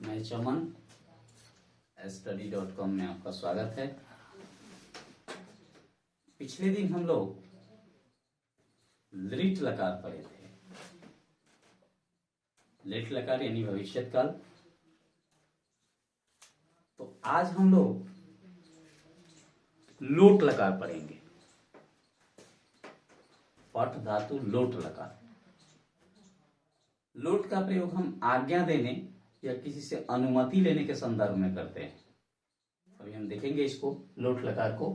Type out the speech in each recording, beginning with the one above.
मैं चमन study.com में आपका स्वागत है। पिछले दिन हम लोग लिट लकार पढ़े थे। लिट लकार यानी भविष्यत काल। तो आज हम लोग लोट लकार पढ़ेंगे। पठ धातु लोट लकार। लोट का प्रयोग हम आज्ञा देने या किसी से अनुमति लेने के संदर्भ में करते हैं। अभी हम देखेंगे इसको, लोट लकार को।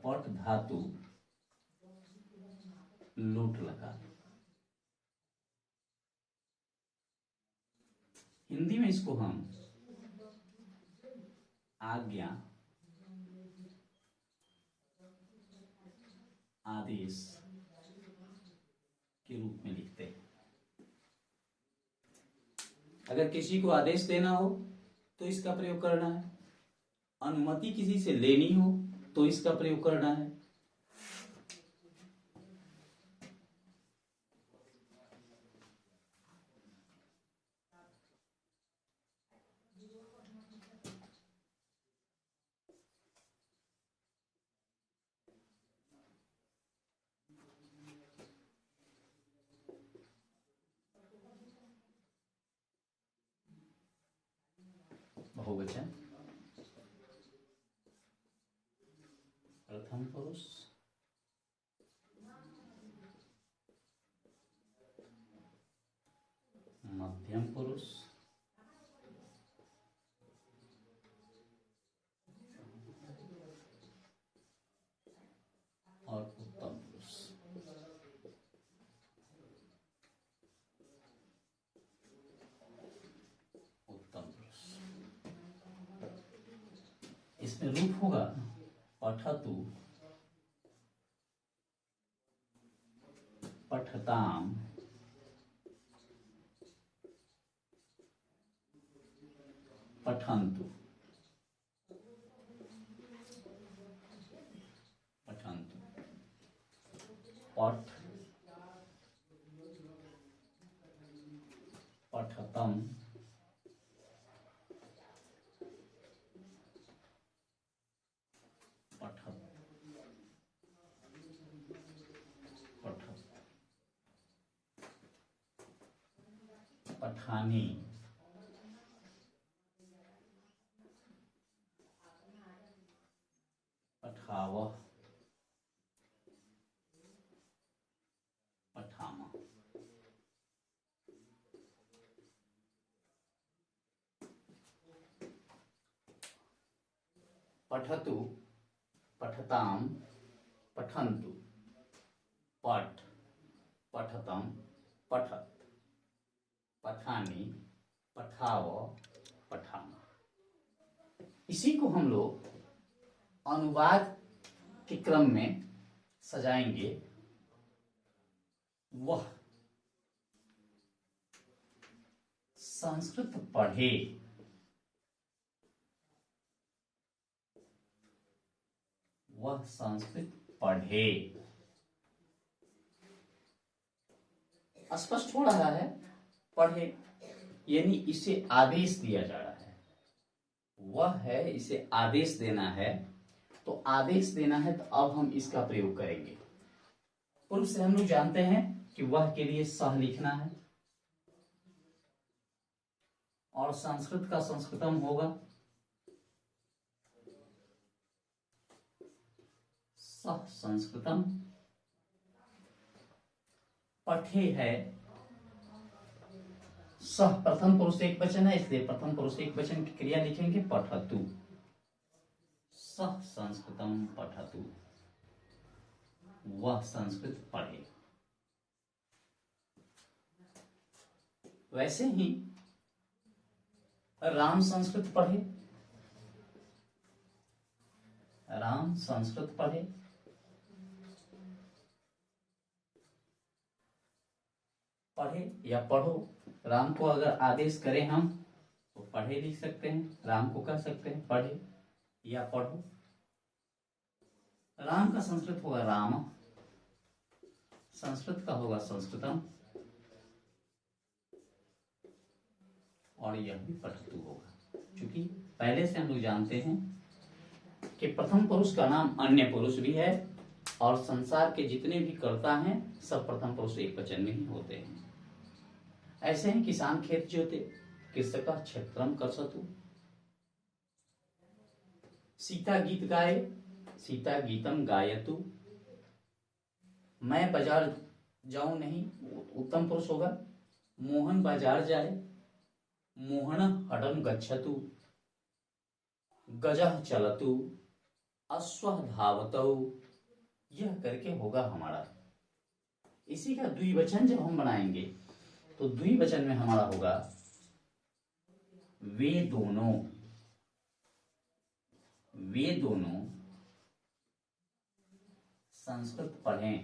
पठ धातु लोट लकार। हिंदी में इसको हम आज्ञा, आदेश के रूप में लिखते हैं। अगर किसी को आदेश देना हो तो इसका प्रयोग करना है। अनुमति किसी से लेनी हो तो इसका प्रयोग करना है। बहुवचन, प्रथम पुरुष, मध्यम पुरुष, और उत्तम पुरुष। उत्तम पुरुष इसमें रूप होगा पठतु, पठताम, पठन्तु, पठन्तु। पठ, पठतम, पठत, पठत, पठानी, पठावह, पठामा। पठतु, पठताम, पठन्तु, पठ, पठतम, पठत, पठानी, पठावह, पठामा। इसी को हम लोग अनुवाद के क्रम में सजाएंगे। वह संस्कृत पढ़े, वह संस्कृत पढ़े। स्पष्ट हो रहा है, पढ़े यानी इसे आदेश दिया जा रहा है। वह है, इसे आदेश देना है। तो आदेश देना है तो अब हम इसका प्रयोग करेंगे। पूर्व से हम लोग जानते हैं कि वह के लिए सह लिखना है और संस्कृत का संस्कृतम होगा सह संस्कृतम। पठे है, सह प्रथम पुरुष एक वचन है, इसलिए प्रथम पुरुष एक वचन की क्रिया लिखेंगे पठतु। सह संस्कृतम पठतु, वह संस्कृत पढ़े। वैसे ही राम संस्कृत पढ़े, राम संस्कृत पढ़े। पढ़े या पढ़ो, राम को अगर आदेश करें हम तो पढ़े लिख सकते हैं, राम को कह सकते हैं पढ़े या पढ़ो। राम का संस्कृत होगा राम, संस्कृत का होगा संस्कृतम, और यह भी पठतु होगा। क्योंकि पहले से हम लोग जानते हैं कि प्रथम पुरुष का नाम अन्य पुरुष भी है, और संसार के जितने भी कर्ता हैं सब प्रथम पुरुष एक वचन में ही होते हैं। ऐसे ही किसान खेत जोते, कृषक क्षेत्रम कर्षतु। सीता गीत गाए, सीता गीतम गायतु। मैं बाजार जाऊं नहीं, उत्तम पुरुष होगा। मोहन बाजार जाए, मोहन हडम गच्छतु। गजः चलतु, अश्वः धावतौ। यह करके होगा हमारा। इसी का द्विवचन जब हम बनाएंगे तो द्विवचन में हमारा होगा वे दोनों, वे दोनों संस्कृत पढ़ें,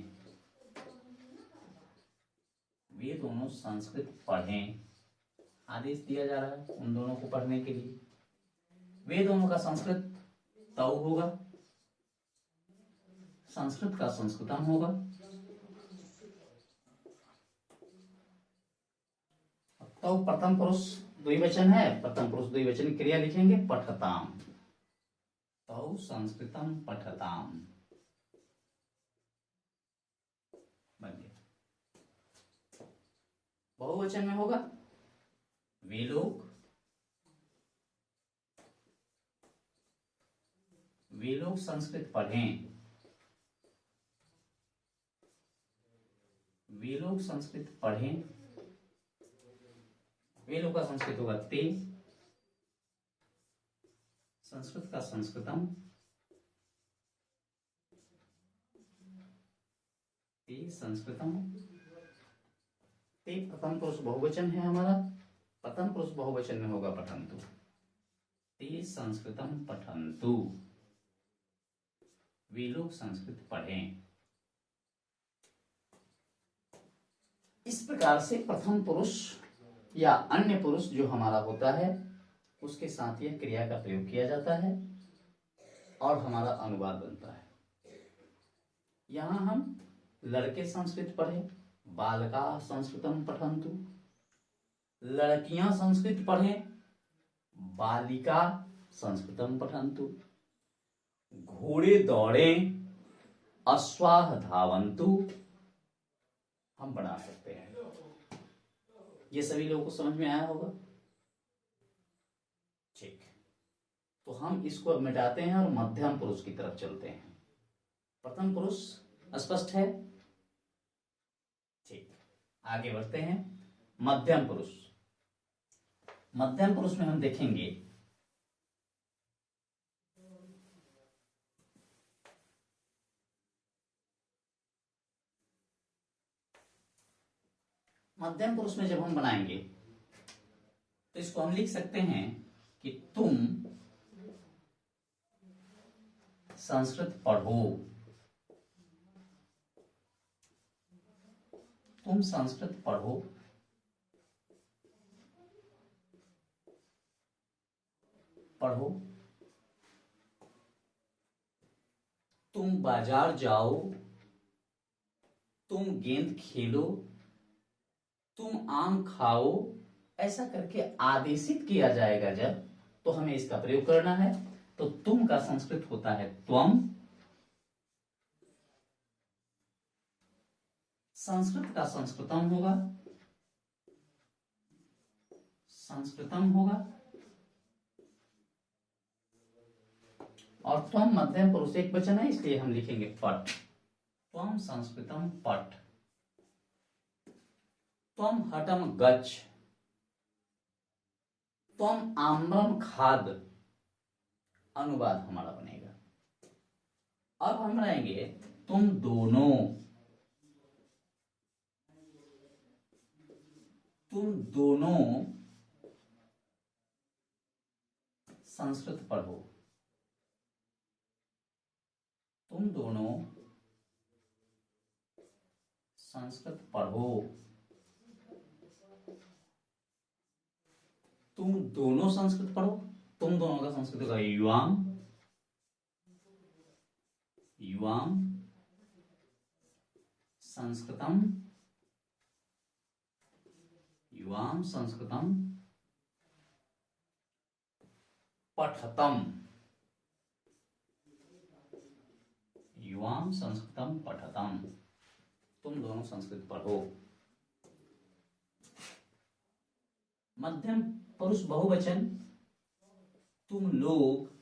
वे दोनों संस्कृत पढ़ें। आदेश दिया जा रहा है उन दोनों को पढ़ने के लिए। वे दोनों का संस्कृत तौ होगा, संस्कृत का संस्कृतम होगा। तो प्रथम पुरुष द्विवचन है, प्रथम पुरुष द्विवचन क्रिया लिखेंगे पठताम, तो संस्कृतम पठताम बन गया। बहुवचन में होगा वे लोग, वे लोग संस्कृत पढ़ें, वे लोग संस्कृत पढ़ें। वे लोग का संस्कृत होगा ते, संस्कृत का संस्कृतम, ते संस्कृतम। ते प्रथम पुरुष बहुवचन है हमारा, प्रथम पुरुष बहुवचन में होगा पठन्तु। ते संस्कृतम पठन्तु, वे लोग संस्कृत पढ़ें। इस प्रकार से प्रथम पुरुष या अन्य पुरुष जो हमारा होता है उसके साथ यह क्रिया का प्रयोग किया जाता है और हमारा अनुवाद बनता है। यहां हम लड़के संस्कृत पढ़े, बालका संस्कृतम पठन्तु। लड़कियां संस्कृत पढ़ें, बालिका संस्कृतम पठन्तु। घोड़े दौड़े, अश्वाह धावन्तु। हम बना सकते हैं। ये सभी लोगों को समझ में आया होगा? ठीक, तो हम इसको अब मिटाते हैं और मध्यम पुरुष की तरफ चलते हैं। प्रथम पुरुष स्पष्ट है? ठीक, आगे बढ़ते हैं। मध्यम पुरुष, मध्यम पुरुष में हम देखेंगे मध्यम पुरुष में जब हम बनाएंगे तो इसको हम लिख सकते हैं कि तुम संस्कृत पढ़ो, तुम संस्कृत पढ़ो, पढ़ो। तुम बाजार जाओ, तुम गेंद खेलो, तुम आम खाओ। ऐसा करके आदेशित किया जाएगा जब, तो हमें इसका प्रयोग करना है। तो तुम का संस्कृत होता है त्वम, संस्कृत का संस्कृतम होगा, संस्कृतम होगा, और त्वम मध्यम पुरुष एक वचन है इसलिए हम लिखेंगे पठ। त्वम संस्कृतम पठ। त्वम हटम गच्छ, त्वम आम्रम खाद। अनुवाद हमारा बनेगा। अब हम बनाएंगे तुम दोनों, तुम दोनों संस्कृत पढ़ो, तुम दोनों संस्कृत पढ़ो, तुम दोनों संस्कृत पढ़ो। तुम दोनों का संस्कृत का युवाम, युवाम संस्कृतम, युवाम संस्कृतम पठतम, युवाम संस्कृतम पठतम, तुम दोनों संस्कृत पढ़ो। मध्यम पुरुष बहुवचन, तुम लोग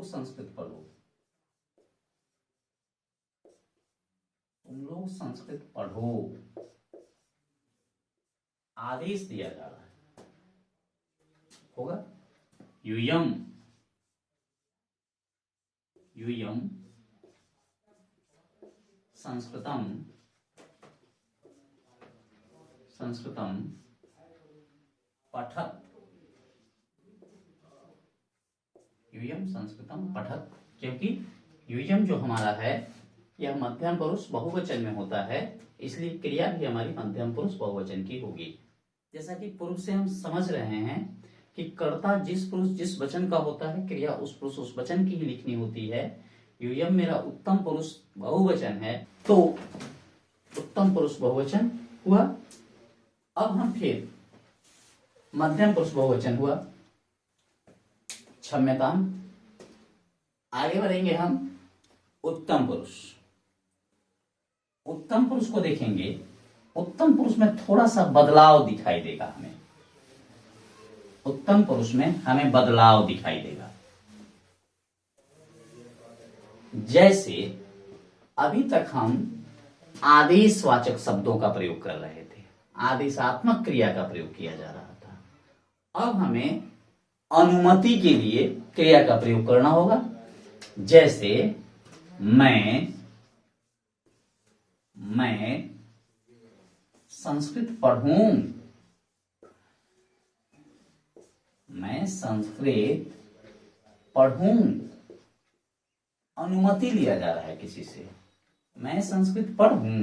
संस्कृत पढ़ो, तुम लोग संस्कृत पढ़ो। आदेश दिया जा रहा है, होगा यूयम, यूयम संस्कृतम, संस्कृतम पठत, यूयम संस्कृतम पठत, क्योंकि यूयम जो हमारा है यह मध्यम पुरुष बहुवचन में होता है, इसलिए क्रिया भी हमारी मध्यम पुरुष बहुवचन की होगी। जैसा कि पूर्व से हम समझ रहे हैं कि कर्ता जिस पुरुष जिस वचन का होता है, क्रिया उस पुरुष उस वचन की ही लिखनी होती है। यूयम मेरा उत्तम पुरुष बहुवचन है, तो उत्तम पुरुष बहुवचन हुआ। अब हम फिर मध्यम पुरुष बहुवचन हुआ, क्षम्यताम। आगे बढ़ेंगे हम उत्तम पुरुष। उत्तम पुरुष को देखेंगे, उत्तम पुरुष में थोड़ा सा बदलाव दिखाई देगा हमें, उत्तम पुरुष में हमें बदलाव दिखाई देगा। जैसे अभी तक हम आदेशवाचक शब्दों का प्रयोग कर रहे थे, आदेशात्मक क्रिया का प्रयोग किया जा रहा था। अब हमें अनुमति के लिए क्रिया का प्रयोग करना होगा। जैसे मैं संस्कृत पढ़ूं, मैं संस्कृत पढ़ूं, अनुमति लिया जा रहा है किसी से, मैं संस्कृत पढ़ूं।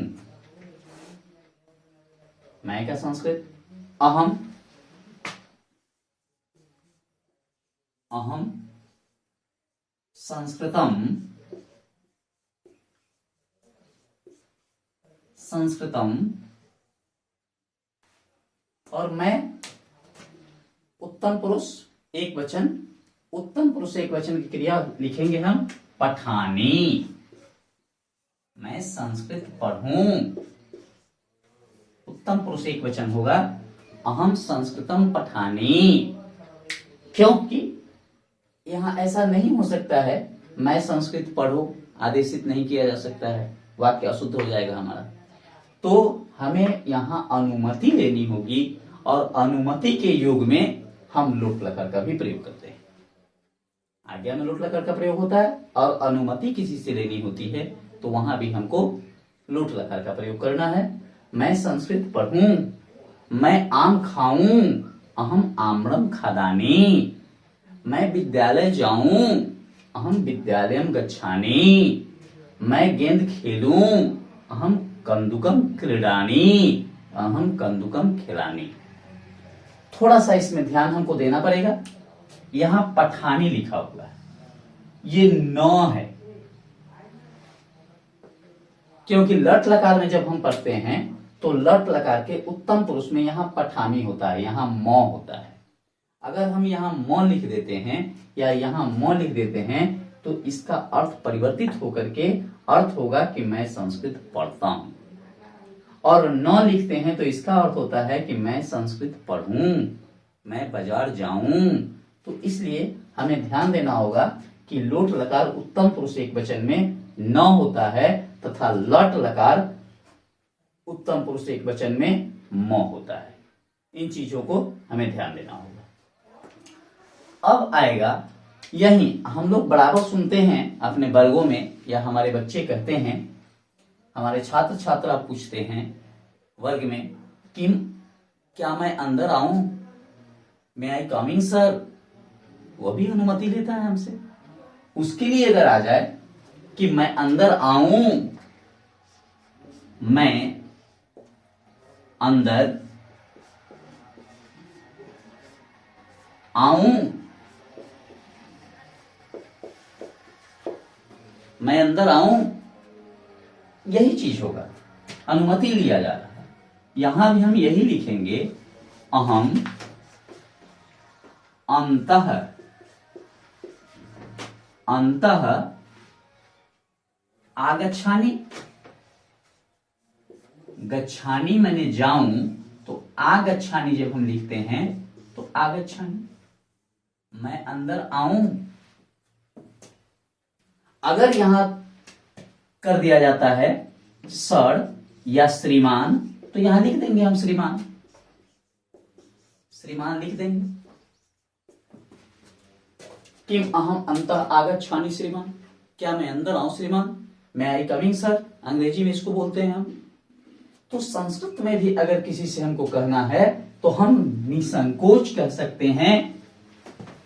मैं क्या संस्कृत, अहम, अहम संस्कृतम, संस्कृतम, और मैं उत्तम पुरुष एक वचन, उत्तम पुरुष एक वचन की क्रिया लिखेंगे हम पठानी, मैं संस्कृत पढ़ूं। उत्तम पुरुष एक वचन होगा अहम संस्कृतम पठानी, क्योंकि यहां ऐसा नहीं हो सकता है मैं संस्कृत पढ़ूं, आदेशित नहीं किया जा सकता है, वाक्य अशुद्ध हो जाएगा हमारा। तो हमें यहां अनुमति लेनी होगी, और अनुमति के युग में हम लोट लकार का भी प्रयोग करते हैं। आज्ञा में लोट लकार का प्रयोग होता है, और अनुमति किसी से लेनी होती है तो वहां भी हमको लोट लकार का प्रयोग करना है। मैं संस्कृत पढ़ूं, मैं आम खाऊं, अहम आम्रम खादानी, मैं विद्यालय जाऊं, अहम विद्यालयम गच्छामि, मैं गेंद खेलूं, अहम कंदुकम क्रीडानी, अहम कंदुकम खिलानी। थोड़ा सा इसमें ध्यान हमको देना पड़ेगा। यहां पठानी लिखा हुआ है, ये न है, क्योंकि लट लकार में जब हम पढ़ते हैं तो लट लकार के उत्तम पुरुष में यहां पठानी होता है, यहां म होता है। अगर हम यहाँ म लिख देते हैं या यहाँ म लिख देते हैं तो इसका अर्थ परिवर्तित होकर के अर्थ होगा कि मैं संस्कृत पढ़ता हूं, और न लिखते हैं तो इसका अर्थ होता है कि मैं संस्कृत पढ़ूं, मैं बाजार जाऊं। तो इसलिए हमें ध्यान देना होगा कि लोट लकार उत्तम पुरुष एक वचन में न होता है, तथा लट लकार उत्तम पुरुष एक वचन में म होता है। इन चीजों को हमें ध्यान देना होगा। अब आएगा, यही हम लोग बराबर सुनते हैं अपने वर्गों में, या हमारे बच्चे कहते हैं, हमारे छात्र छात्रा पूछते हैं वर्ग में कि क्या मैं अंदर आऊं, मे आई कमिंग सर। वो भी अनुमति लेता है हमसे। उसके लिए अगर आ जाए कि मैं अंदर आऊं, मैं अंदर आऊं, मैं अंदर आऊं, यही चीज होगा, अनुमति लिया जा रहा है। यहां भी हम यही लिखेंगे, अहम अंतः अंतः आगच्छामि। गच्छामि मैंने जाऊं, तो आगच्छामि जब हम लिखते हैं तो आगच्छामि, मैं अंदर आऊं। अगर यहां कर दिया जाता है सर या श्रीमान, तो यहां लिख देंगे हम श्रीमान, श्रीमान लिख देंगे। किम अहम अंतः आगच्छामि श्रीमान, क्या मैं अंदर आऊं श्रीमान, मैं आई कमिंग सर, अंग्रेजी में इसको बोलते हैं हम। तो संस्कृत में भी अगर किसी से हमको कहना है तो हम निसंकोच कह सकते हैं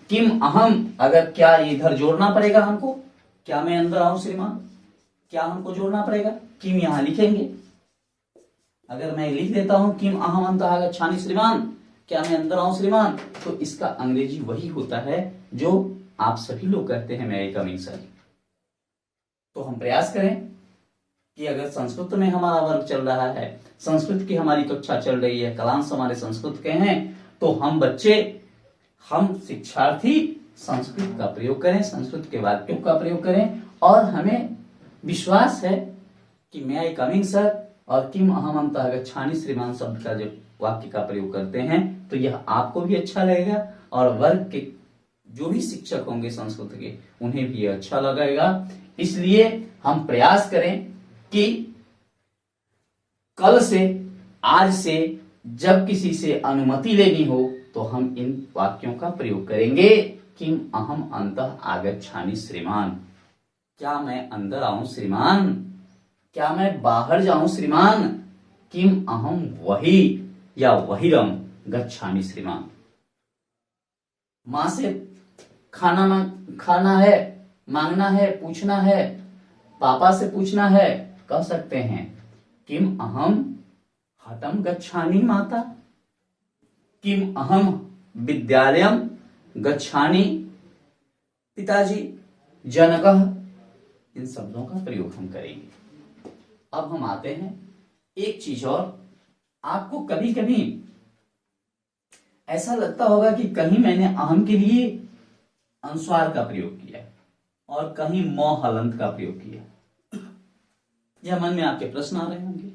किम अहम। अगर क्या इधर जोड़ना पड़ेगा हमको, क्या मैं अंदर आऊं श्रीमान, क्या हमको जोड़ना पड़ेगा, किम यहां लिखेंगे। अगर मैं लिख देता हूं किम अहम अंतः आगच्छामि श्रीमान, क्या मैं अंदर आऊं श्रीमान, तो इसका अंग्रेजी वही होता है जो आप सभी लोग कहते हैं, मैं कमिंग सर। तो हम प्रयास करें कि अगर संस्कृत में हमारा वर्ग चल रहा है, संस्कृत की हमारी कक्षा चल रही है, क्लास हमारे संस्कृत के हैं, तो हम बच्चे, हम शिक्षार्थी संस्कृत का प्रयोग करें, संस्कृत के वाक्यों का प्रयोग करें। और हमें विश्वास है कि मैं आई कमिंग सर और किम अहम अंतः गच्छामि श्रीमान शब्द का जब वाक्य का प्रयोग करते हैं तो यह आपको भी अच्छा लगेगा और वर्ग के जो भी शिक्षक होंगे संस्कृत के, उन्हें भी अच्छा लगेगा। इसलिए हम प्रयास करें कि कल से, आज से जब किसी से अनुमति लेनी हो तो हम इन वाक्यों का प्रयोग करेंगे। किम अहम अंतः आगच्छामि श्रीमान, क्या मैं अंदर आऊं श्रीमान, क्या मैं बाहर जाऊं श्रीमान, किम अहम वही या वहीरम गच्छामि श्रीमान। मां से खाना है, मांगना है, पूछना है, पापा से पूछना है, कह सकते हैं किम अहम हतम गच्छामि माता, किम अहम विद्यालयम गच्छामि पिताजी, जनकः। इन शब्दों का प्रयोग हम करेंगे। अब हम आते हैं एक चीज और, आपको कभी कभी ऐसा लगता होगा कि कहीं मैंने अहम के लिए अनुस्वार का प्रयोग किया और कहीं म हलंत का प्रयोग किया, यह मन में आपके प्रश्न आ रहे होंगे।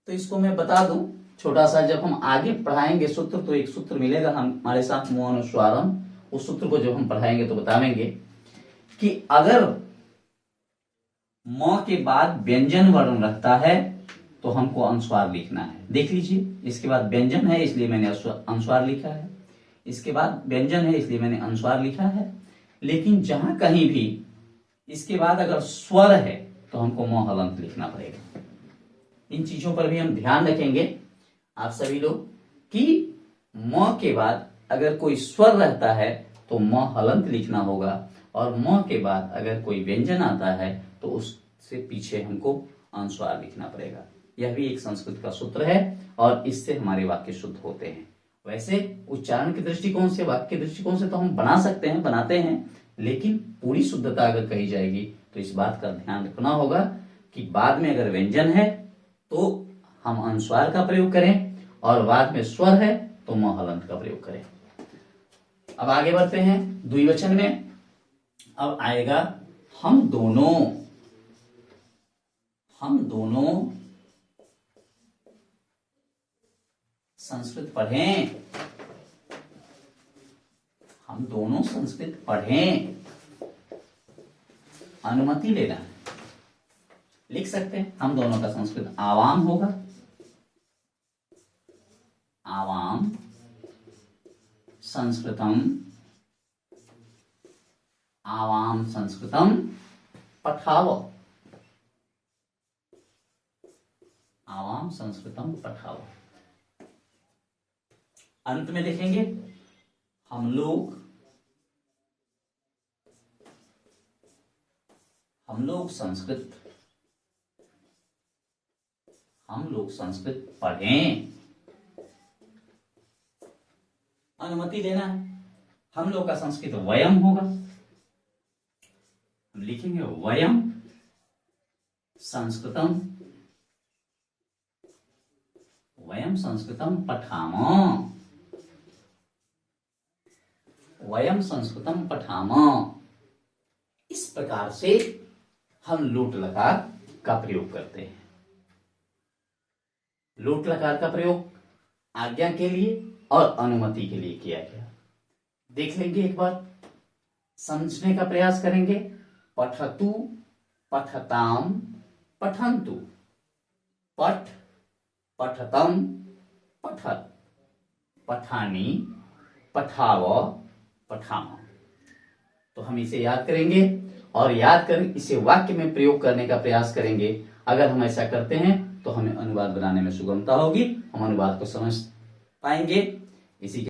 तो इसको मैं बता दूं छोटा सा, जब हम आगे पढ़ाएंगे सूत्र, तो एक सूत्र मिलेगा हमारे साथ म अनुस्वारम, उस सूत्र को जब हम पढ़ाएंगे तो बताएंगे कि अगर म के बाद व्यंजन वर्ण रहता है तो हमको अनुस्वार लिखना है। देख लीजिए, इसके बाद व्यंजन है इसलिए मैंने अनुस्वार लिखा है, इसके बाद व्यंजन है इसलिए मैंने अनुस्वार लिखा है। लेकिन जहां कहीं भी इसके बाद अगर स्वर है तो हमको म हलंत लिखना पड़ेगा। इन चीजों पर भी हम ध्यान रखेंगे आप सभी लोग कि म के बाद अगर कोई स्वर रहता है तो म हलंत लिखना होगा, और म के बाद अगर कोई व्यंजन आता है तो उससे पीछे हमको अनुस्वार लिखना पड़ेगा। यह भी एक संस्कृत का सूत्र है और इससे हमारे वाक्य शुद्ध होते हैं। वैसे उच्चारण के दृष्टिकोण से, वाक्य के दृष्टिकोण से तो हम बना सकते हैं, बनाते हैं, लेकिन पूरी शुद्धता अगर कही जाएगी तो इस बात का ध्यान रखना होगा कि बाद में अगर व्यंजन है तो हम अनुस्वार का प्रयोग करें और बाद में स्वर है तो म हलंत का प्रयोग करें। अब आगे बढ़ते हैं द्विवचन में। अब आएगा हम दोनों संस्कृत पढ़ें, हम दोनों संस्कृत पढ़ें, अनुमति लेना है। लिख सकते हैं हम दोनों का संस्कृत आवाम होगा, आवाम संस्कृतम, आवाम संस्कृतम पठाव, आवाम संस्कृतम पठाव। अंत में देखेंगे हम लोग संस्कृत पढ़ें, अनुमति लेना है। हम लोग का संस्कृत वयम होगा, लिखेंगे वयम संस्कृतम, वयम संस्कृतम पठामः, वयम संस्कृतम पठामः। इस प्रकार से हम लोट लकार का प्रयोग करते हैं। लोट लकार का प्रयोग आज्ञा के लिए और अनुमति के लिए किया गया। देख लेंगे एक बार, समझने का प्रयास करेंगे। पठतु, पठताम, पठन्तु, पठ, पठतम, पठत, पठानी, पठाव, पठाम। तो हम इसे याद करेंगे और याद कर इसे वाक्य में प्रयोग करने का प्रयास करेंगे। अगर हम ऐसा करते हैं तो हमें अनुवाद बनाने में सुगमता होगी, हम अनुवाद को समझ पाएंगे। इसी